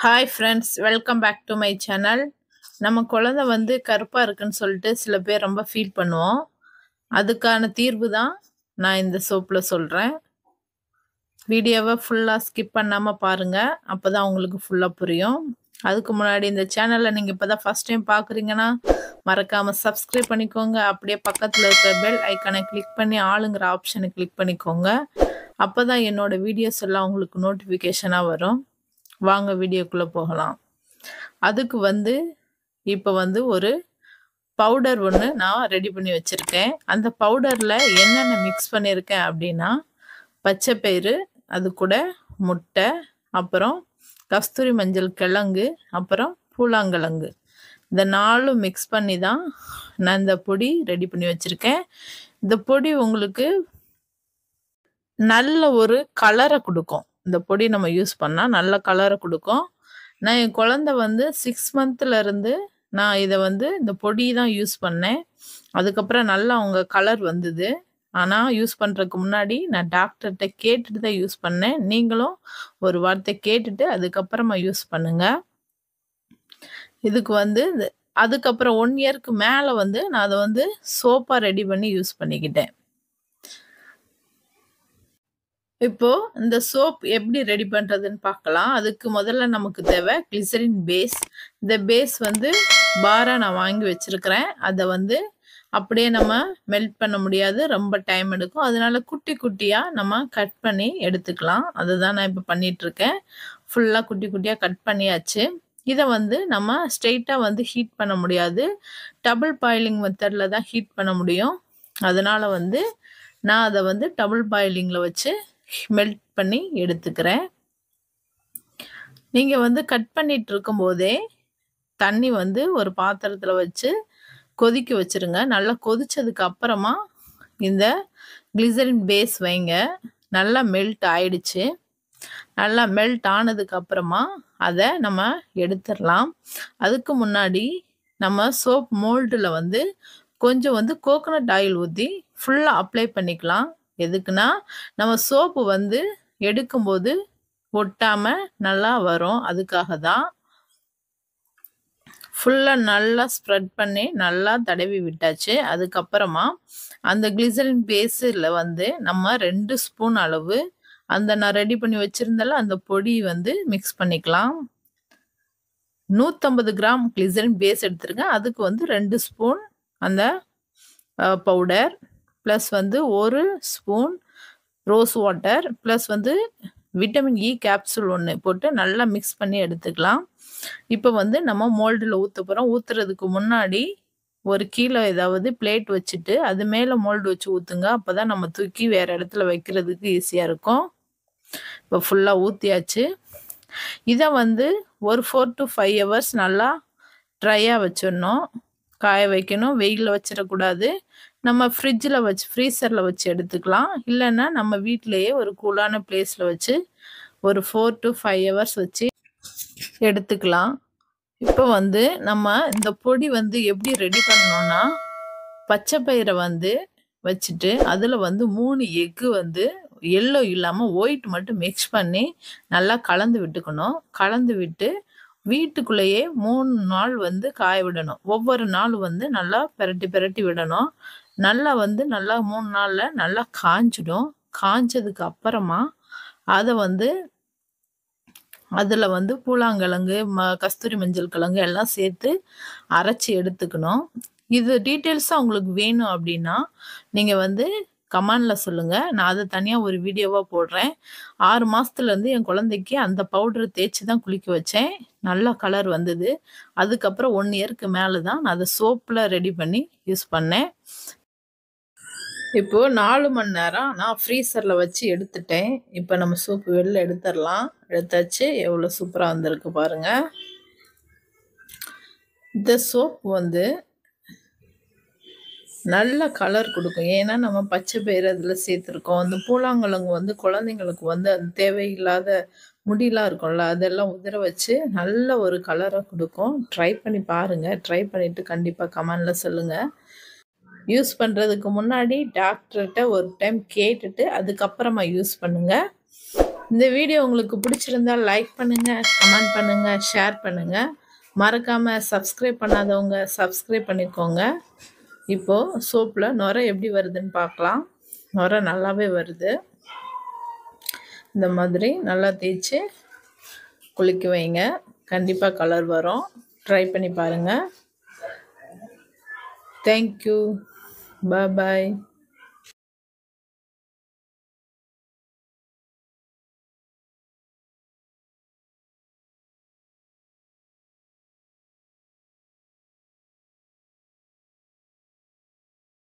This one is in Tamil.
Hi friends, welcome back to my channel. நம்ம குழந்தை வந்து கருப்பாக இருக்குன்னு சொல்லிட்டு சில பேர் ரொம்ப ஃபீல் பண்ணுவோம். அதுக்கான தீர்வு தான் நான் இந்த சோப்பில் சொல்கிறேன். வீடியோவை ஃபுல்லாக ஸ்கிப் பண்ணாமல் பாருங்கள், அப்போ தான் உங்களுக்கு ஃபுல்லாக புரியும். அதுக்கு முன்னாடி இந்த சேனலை நீங்கள் இப்போ தான் ஃபஸ்ட் டைம் பார்க்குறீங்கன்னா மறக்காமல் சப்ஸ்கிரைப் பண்ணிக்கோங்க. அப்படியே பக்கத்தில் இருக்கிற பெல் ஐக்கானை கிளிக் பண்ணி ஆளுங்கிற ஆப்ஷனை கிளிக் பண்ணிக்கோங்க. அப்போ தான் என்னோடய வீடியோஸ் எல்லாம் உங்களுக்கு நோட்டிஃபிகேஷனாக வரும். வாங்க வீடியோக்குள்ளே போகலாம். அதுக்கு வந்து இப்போ வந்து ஒரு பவுடர் ஒன்று நான் ரெடி பண்ணி வச்சுருக்கேன். அந்த பவுடரில் என்னென்ன மிக்ஸ் பண்ணியிருக்கேன் அப்படின்னா, பச்சைப்பயிறு, அது கூட முட்டை, அப்புறம் கஸ்தூரி மஞ்சள் கிழங்கு, அப்புறம் பூலாங்கிழங்கு, இந்த 4 மிக்ஸ் பண்ணி தான் நான் இந்த பொடி ரெடி பண்ணி வச்சுருக்கேன். இந்த பொடி உங்களுக்கு நல்ல ஒரு கலரை கொடுக்கும். இந்த பொடி நம்ம யூஸ் பண்ணால் நல்ல கலரை கொடுக்கும். நான் என் குழந்தை வந்து 6 மந்த்லேருந்து நான் இதை வந்து இந்த பொடி தான் யூஸ் பண்ணேன். அதுக்கப்புறம் நல்லா அவங்க கலர் வந்தது. ஆனால் யூஸ் பண்ணுறதுக்கு முன்னாடி நான் டாக்டர்கிட்ட கேட்டுட்டு தான் யூஸ் பண்ணேன். நீங்களும் ஒரு வார்த்தை கேட்டுட்டு அதுக்கப்புறமா யூஸ் பண்ணுங்கள். இதுக்கு வந்து அதுக்கப்புறம் 1 இயருக்கு மேலே வந்து நான் அதை வந்து சோப்பாக ரெடி பண்ணி யூஸ் பண்ணிக்கிட்டேன். இப்போ இந்த சோப் எப்படி ரெடி பண்ணுறதுன்னு பார்க்கலாம். அதுக்கு முதல்ல நமக்கு தேவை கிளிசரின் பேஸ். இந்த பேஸ் வந்து பாராக நான் வாங்கி வச்சுருக்கிறேன். அதை வந்து அப்படியே நம்ம மெல்ட் பண்ண முடியாது, ரொம்ப டைம் எடுக்கும். அதனால குட்டி குட்டியாக நம்ம கட் பண்ணி எடுத்துக்கலாம். அதை தான் நான் இப்போ பண்ணிகிட்ருக்கேன். ஃபுல்லாக குட்டி குட்டியாக கட் பண்ணியாச்சு. இதை வந்து நம்ம ஸ்ட்ரெயிட்டாக வந்து ஹீட் பண்ண முடியாது, டபுள் பாயிலிங் மெத்தடில் தான் ஹீட் பண்ண முடியும். அதனால் வந்து நான் அதை வந்து டபுள் பாயிலிங்கில் வச்சு மெல்ட் பண்ணி எடுத்துக்கிறேன். நீங்கள் வந்து கட் பண்ணிட்டு இருக்கும்போதே தண்ணி வந்து ஒரு பாத்திரத்தில் வச்சு கொதிக்க வச்சுருங்க. நல்லா கொதிச்சதுக்கு அப்புறமா இந்த கிளிசரின் பேஸ் வைங்க. நல்லா மெல்ட் ஆயிடுச்சு. நல்லா மெல்ட் ஆனதுக்கு அப்புறமா அதை நம்ம எடுத்துடலாம். அதுக்கு முன்னாடி நம்ம சோப் மோல்டில் வந்து கொஞ்சம் வந்து கோகோனட் ஆயில் ஊற்றி ஃபுல்லாக அப்ளை பண்ணிக்கலாம். எதுக்குன்னா நம்ம சோப்பு வந்து எடுக்கும்போது ஒட்டாமல் நல்லா வரும். அதுக்காக தான் ஃபுல்லாக நல்லா ஸ்ப்ரெட் பண்ணி நல்லா தடவி விட்டாச்சு. அதுக்கப்புறமா அந்த கிளிசரின் பேஸில் வந்து நம்ம 2 ஸ்பூன் அளவு அந்த நான் ரெடி பண்ணி வச்சுருந்தால அந்த பொடி வந்து மிக்ஸ் பண்ணிக்கலாம். 150 கிராம் கிளிசரின் பேஸ் எடுத்துருக்கேன். அதுக்கு வந்து 2 ஸ்பூன் அந்த பவுடர், ப்ளஸ் வந்து 1 ஸ்பூன் ரோஸ் வாட்டர், ப்ளஸ் வந்து விட்டமின் இ கேப்சூல் 1 போட்டு நல்லா மிக்ஸ் பண்ணி எடுத்துக்கலாம். இப்போ வந்து நம்ம மோல்டில் ஊற்ற போகிறோம். ஊற்றுறதுக்கு முன்னாடி ஒரு கீழே ஏதாவது பிளேட் வச்சுட்டு அது மேலே மோல்டு வச்சு ஊற்றுங்க. அப்போ தான் நம்ம தூக்கி வேறு இடத்துல வைக்கிறதுக்கு ஈஸியாக இருக்கும். இப்போ ஃபுல்லாக ஊற்றியாச்சு. இதை வந்து ஒரு 4 to 5 ஹவர்ஸ் நல்லா ட்ரையாக வச்சிடணும், காய வைக்கணும். வெயிலில் வச்சிடக்கூடாது. நம்ம ஃப்ரிட்ஜில் வச்சு ஃப்ரீசரில் வச்சு எடுத்துக்கலாம். இல்லைன்னா நம்ம வீட்டிலையே ஒரு கூலான பிளேஸில் வச்சு ஒரு 4 to 5 ஹவர்ஸ் வச்சு எடுத்துக்கலாம். இப்போ வந்து நம்ம இந்த பொடி வந்து எப்படி ரெடி பண்ணணும்னா, பச்சை பயிரை வந்து வச்சுட்டு அதில் வந்து 3 எக்கு வந்து எல்லோ இல்லாமல் ஒயிட் மட்டும் மிக்ஸ் பண்ணி நல்லா கலந்து விட்டுக்கணும். கலந்து விட்டு வீட்டுக்குள்ளேயே 3 நாள் வந்து காய விடணும். ஒவ்வொரு நாள் வந்து நல்லா பிரட்டி விடணும். நல்லா வந்து நல்லா 3 நாளில் நல்லா காஞ்சிடும். காஞ்சதுக்கு அப்புறமா அதை வந்து அதில் வந்து பூலாங்கிழங்கு, கஸ்தூரி மஞ்சள் கிழங்கு எல்லாம் சேர்த்து அரைச்சி எடுத்துக்கணும். இது டீட்டெயில்ஸாக உங்களுக்கு வேணும் அப்படின்னா நீங்கள் வந்து கமெண்டில் சொல்லுங்கள். நான் அதை தனியாக ஒரு வீடியோவாக போடுறேன். 6 மாதத்துலேருந்து என் குழந்தைக்கு அந்த பவுடரை தேய்ச்சி தான் குளிக்க வச்சேன். நல்லா கலர் வந்தது. அதுக்கப்புறம் 1 இயருக்கு மேலே தான் நான் அதை சோப்பில் ரெடி பண்ணி யூஸ் பண்ணேன். இப்போது 4 மணி நேரம் நான் ஃப்ரீசரில் வச்சு எடுத்துட்டேன். இப்போ நம்ம சோப்பு வெளில எடுத்துடலாம். எடுத்தாச்சு. எவ்வளோ சூப்பராக வந்திருக்கு பாருங்கள். இந்த சோப்பு வந்து நல்ல கலர் கொடுக்கும். ஏன்னா நம்ம பச்சை பயிறு அதில் சேர்த்துருக்கோம். அந்த பூலாங்கிழங்கு வந்து குழந்தைங்களுக்கு வந்து அது தேவையில்லாத முடியெலாம் இருக்கும்ல, அதெல்லாம் உதிர வச்சு நல்ல ஒரு கலரை கொடுக்கும். ட்ரை பண்ணி பாருங்கள். ட்ரை பண்ணிவிட்டு கண்டிப்பாக கமெண்டில் சொல்லுங்கள். யூஸ் பண்ணுறதுக்கு முன்னாடி டாக்டர்கிட்ட ஒரு டைம் கேட்டுட்டு அதுக்கப்புறமா யூஸ் பண்ணுங்கள். இந்த வீடியோ உங்களுக்கு பிடிச்சிருந்தா லைக் பண்ணுங்கள், கமெண்ட் பண்ணுங்கள், ஷேர் பண்ணுங்கள். மறக்காமல் சப்ஸ்கிரைப் பண்ணாதவங்க சப்ஸ்கிரைப் பண்ணிக்கோங்க. இப்போது சோப்பில் நுரை எப்படி வருதுன்னு பார்க்கலாம். நுரை நல்லாவே வருது. இந்த மாதிரி நல்லா தேய்ச்சி குளிக்க வைங்க. கண்டிப்பாக கலர் வரும். ட்ரை பண்ணி பாருங்கள். தேங்க்யூ. பாய்.